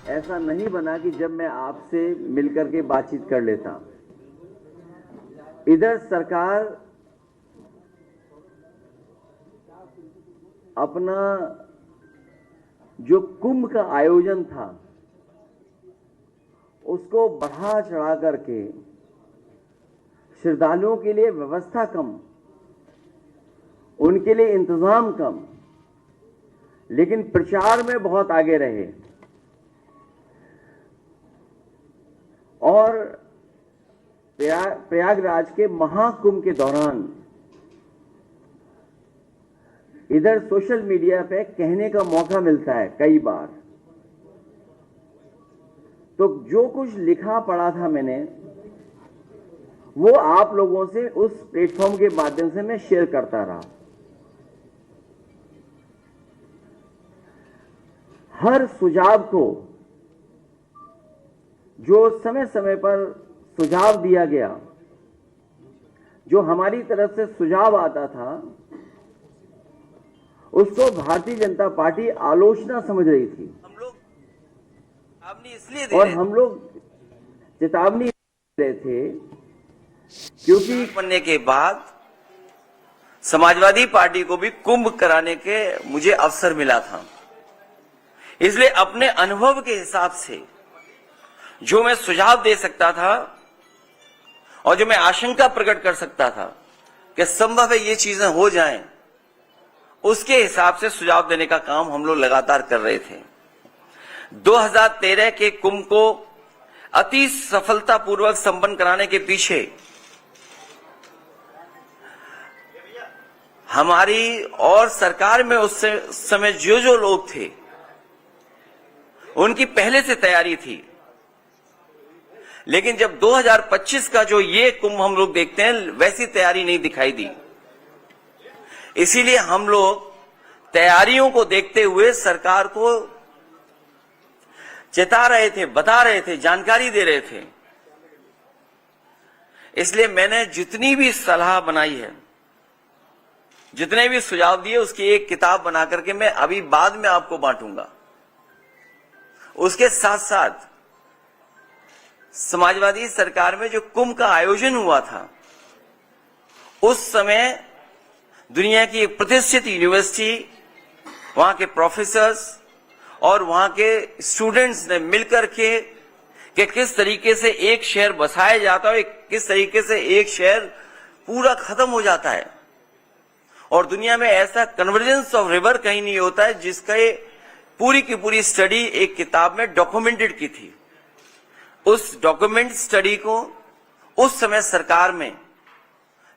ऐसा नहीं बना कि जब मैं आपसे मिलकर के बातचीत कर लेता। इधर सरकार अपना जो कुंभ का आयोजन था उसको बढ़ा चढ़ा करके श्रद्धालुओं के लिए व्यवस्था कम, उनके लिए इंतजाम कम, लेकिन प्रचार में बहुत आगे रहे। और प्रयागराज के महाकुंभ के दौरान इधर सोशल मीडिया पे कहने का मौका मिलता है कई बार, तो जो कुछ लिखा पढ़ा था मैंने वो आप लोगों से उस प्लेटफॉर्म के माध्यम से मैं शेयर करता रहा। हर सुझाव को जो समय समय पर सुझाव दिया गया, जो हमारी तरफ से सुझाव आता था, उसको भारतीय जनता पार्टी आलोचना समझ रही थी। हम लोग चेतावनी इसलिए दे और रहे हम लोग चेतावनी दे रहे थे क्योंकि बनने के बाद समाजवादी पार्टी को भी कुंभ कराने के मुझे अवसर मिला था। इसलिए अपने अनुभव के हिसाब से जो मैं सुझाव दे सकता था और जो मैं आशंका प्रकट कर सकता था कि संभव है ये चीजें हो जाएं, उसके हिसाब से सुझाव देने का काम हम लोग लगातार कर रहे थे। 2013 के कुंभ को अति सफलतापूर्वक संपन्न कराने के पीछे हमारी और सरकार में उस समय जो लोग थे उनकी पहले से तैयारी थी। लेकिन जब 2025 का जो ये कुंभ हम लोग देखते हैं वैसी तैयारी नहीं दिखाई दी। इसीलिए हम लोग तैयारियों को देखते हुए सरकार को चेता रहे थे, बता रहे थे, जानकारी दे रहे थे। इसलिए मैंने जितनी भी सलाह बनाई है, जितने भी सुझाव दिए, उसकी एक किताब बना करके मैं अभी बाद में आपको बांटूंगा। उसके साथ साथ समाजवादी सरकार में जो कुंभ का आयोजन हुआ था उस समय दुनिया की एक प्रतिष्ठित यूनिवर्सिटी, वहां के प्रोफेसर्स और वहां के स्टूडेंट्स ने मिलकर के कि किस तरीके से एक शहर बसाया जाता है, किस तरीके से एक शहर पूरा खत्म हो जाता है। और दुनिया में ऐसा कन्वर्जेंस ऑफ रिवर कहीं नहीं होता है जिसका पूरी की पूरी स्टडी एक किताब में डॉक्यूमेंटेड की थी। उस डॉक्यूमेंट स्टडी को उस समय सरकार में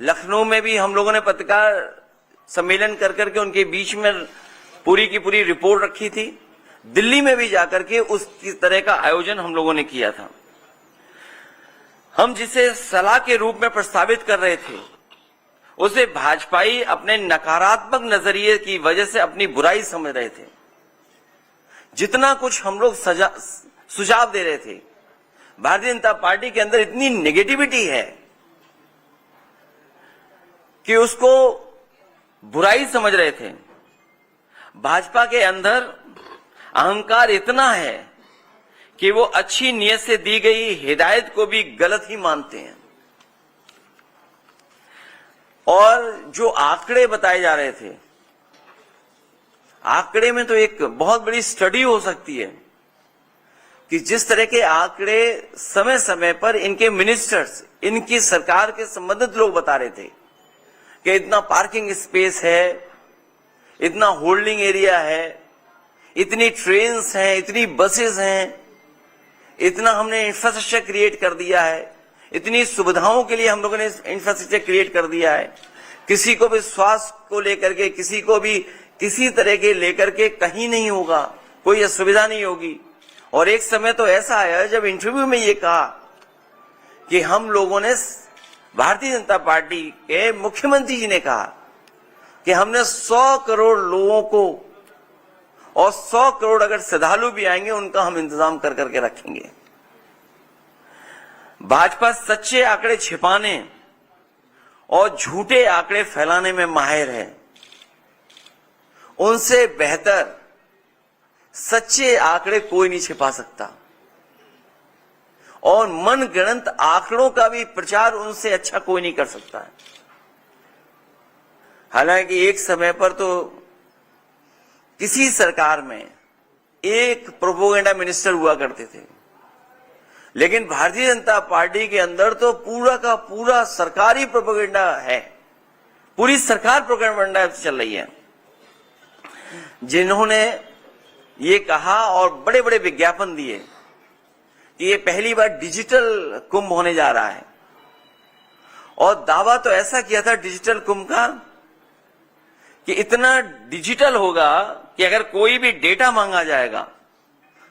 लखनऊ में भी हम लोगों ने पत्रकार सम्मेलन कर करके उनके बीच में पूरी की पूरी रिपोर्ट रखी थी। दिल्ली में भी जाकर के उस तरह का आयोजन हम लोगों ने किया था। हम जिसे सलाह के रूप में प्रस्तावित कर रहे थे उसे भाजपाई अपने नकारात्मक नजरिए की वजह से अपनी बुराई समझ रहे थे। जितना कुछ हम लोग सुझाव दे रहे थे, भारतीय जनता पार्टी के अंदर इतनी नेगेटिविटी है कि उसको बुराई समझ रहे थे। भाजपा के अंदर अहंकार इतना है कि वो अच्छी नीयत से दी गई हिदायत को भी गलत ही मानते हैं। और जो आंकड़े बताए जा रहे थे, आंकड़े में तो एक बहुत बड़ी स्टडी हो सकती है कि जिस तरह के आंकड़े समय समय पर इनके मिनिस्टर्स, इनकी सरकार के संबंधित लोग बता रहे थे कि इतना पार्किंग स्पेस है, इतना होल्डिंग एरिया है, इतनी ट्रेन्स हैं, इतनी बसेस हैं, इतना हमने इंफ्रास्ट्रक्चर क्रिएट कर दिया है, इतनी सुविधाओं के लिए हम लोगों ने इंफ्रास्ट्रक्चर क्रिएट कर दिया है। किसी को भी स्वास्थ्य को लेकर के, किसी को भी किसी तरह के लेकर के कहीं नहीं होगा, कोई असुविधा नहीं होगी। और एक समय तो ऐसा आया जब इंटरव्यू में ये कहा कि हम लोगों ने, भारतीय जनता पार्टी के मुख्यमंत्री जी ने कहा कि हमने 100 करोड़ लोगों को, और 100 करोड़ अगर श्रद्धालु भी आएंगे उनका हम इंतजाम कर करके रखेंगे। भाजपा सच्चे आंकड़े छिपाने और झूठे आंकड़े फैलाने में माहिर है। उनसे बेहतर सच्चे आंकड़े कोई नहीं छिपा सकता, और मनगढ़ंत आंकड़ों का भी प्रचार उनसे अच्छा कोई नहीं कर सकता है। हालांकि एक समय पर तो किसी सरकार में एक प्रोपोगेंडा मिनिस्टर हुआ करते थे, लेकिन भारतीय जनता पार्टी के अंदर तो पूरा का पूरा सरकारी प्रोपोगेंडा है, पूरी सरकार प्रोपोगेंडा चल रही है। जिन्होंने ये कहा और बड़े बड़े विज्ञापन दिए कि ये पहली बार डिजिटल कुंभ होने जा रहा है, और दावा तो ऐसा किया था डिजिटल कुंभ का कि इतना डिजिटल होगा कि अगर कोई भी डेटा मांगा जाएगा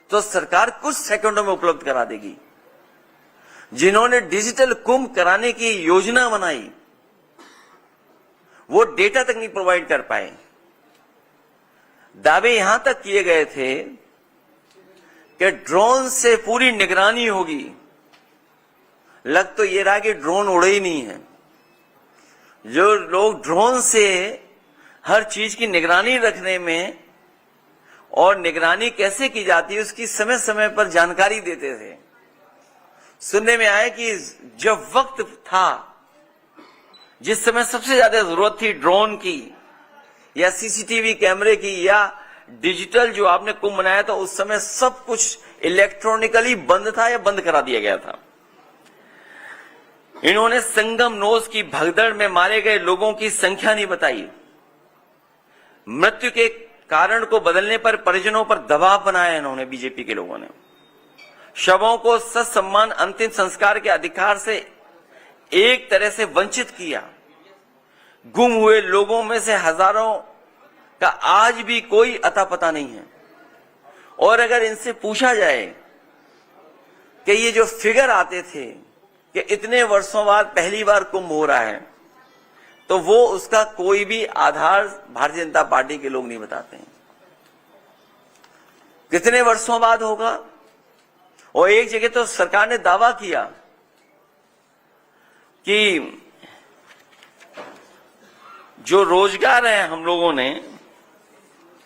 तो सरकार कुछ सेकंडों में उपलब्ध करा देगी। जिन्होंने डिजिटल कुंभ कराने की योजना बनाई वो डेटा तक नहीं प्रोवाइड कर पाए। दावे यहां तक किए गए थे कि ड्रोन से पूरी निगरानी होगी, लग तो ये रहा कि ड्रोन उड़े ही नहीं है। जो लोग ड्रोन से हर चीज की निगरानी रखने में और निगरानी कैसे की जाती है उसकी समय समय पर जानकारी देते थे, सुनने में आया कि जब वक्त था, जिस समय सबसे ज्यादा जरूरत थी ड्रोन की या सीसीटीवी कैमरे की या डिजिटल जो आपने कुंभ मनाया था, उस समय सब कुछ इलेक्ट्रॉनिकली बंद था या बंद करा दिया गया था। इन्होंने संगम नोस की भगदड़ में मारे गए लोगों की संख्या नहीं बताई। मृत्यु के कारण को बदलने पर परिजनों पर दबाव बनाया इन्होंने, बीजेपी के लोगों ने। शवों को ससम्मान अंतिम संस्कार के अधिकार से एक तरह से वंचित किया। गुम हुए लोगों में से हजारों का आज भी कोई अता पता नहीं है, और अगर इनसे पूछा जाए कि ये जो फिगर आते थे कि इतने वर्षों बाद पहली बार कुंभ हो रहा है, तो वो उसका कोई भी आधार भारतीय जनता पार्टी के लोग नहीं बताते हैं। कितने वर्षों बाद होगा? और एक जगह तो सरकार ने दावा किया कि जो रोजगार है हम लोगों ने,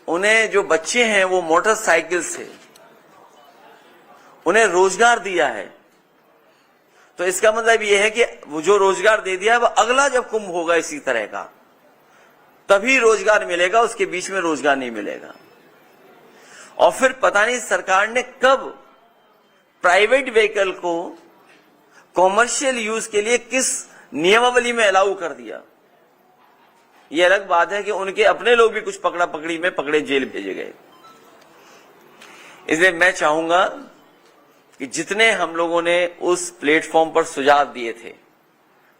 उन्हें जो बच्चे हैं वो मोटरसाइकिल से उन्हें रोजगार दिया है। तो इसका मतलब यह है कि वो जो रोजगार दे दिया है वो अगला जब कुंभ होगा इसी तरह का तभी रोजगार मिलेगा, उसके बीच में रोजगार नहीं मिलेगा। और फिर पता नहीं सरकार ने कब प्राइवेट व्हीकल को कॉमर्शियल यूज के लिए किस नियमावली में अलाउ कर दिया। यह अलग बात है कि उनके अपने लोग भी कुछ पकड़ा पकड़ी में पकड़े, जेल भेजे गए। इसलिए मैं चाहूंगा कि जितने हम लोगों ने उस प्लेटफॉर्म पर सुझाव दिए थे,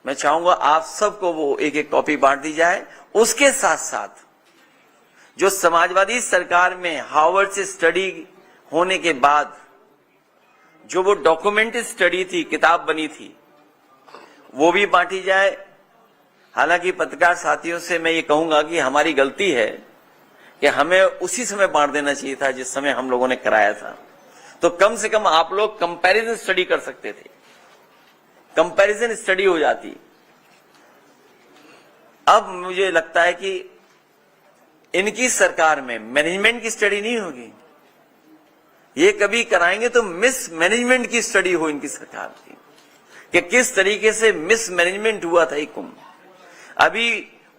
मैं चाहूंगा आप सबको वो एक एक कॉपी बांट दी जाए। उसके साथ साथ जो समाजवादी सरकार में हार्वर्ड से स्टडी होने के बाद जो वो डॉक्यूमेंटेड स्टडी थी, किताब बनी थी, वो भी बांटी जाए। हालांकि पत्रकार साथियों से मैं ये कहूंगा कि हमारी गलती है कि हमें उसी समय बांट देना चाहिए था जिस समय हम लोगों ने कराया था। तो कम से कम आप लोग कंपैरिजन स्टडी कर सकते थे, कंपैरिजन स्टडी हो जाती। अब मुझे लगता है कि इनकी सरकार में मैनेजमेंट की स्टडी नहीं होगी। ये कभी कराएंगे तो मिस मैनेजमेंट की स्टडी हो इनकी सरकार की, कि किस तरीके से मिस मैनेजमेंट हुआ था ये कुंभ। अभी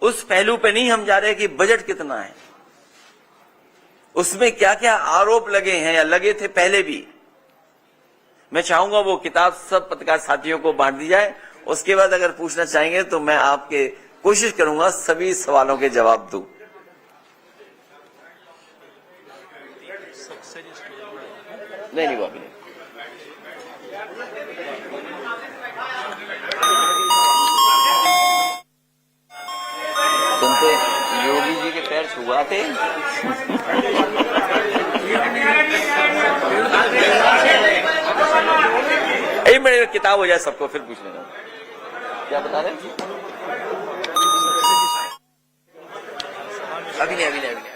उस पहलू पे नहीं हम जा रहे कि बजट कितना है, उसमें क्या क्या आरोप लगे हैं या लगे थे पहले भी। मैं चाहूंगा वो किताब सब पत्रकार साथियों को बांट दी जाए। उसके बाद अगर पूछना चाहेंगे तो मैं आपके कोशिश करूंगा सभी सवालों के जवाब दूं। नहीं वो अभी नहीं। तुम तो योगी जी के पैर छुआते। एक मिनट किताब हो जाए सबको फिर पूछ लेना। क्या बता रहे हैं? अभी नहीं।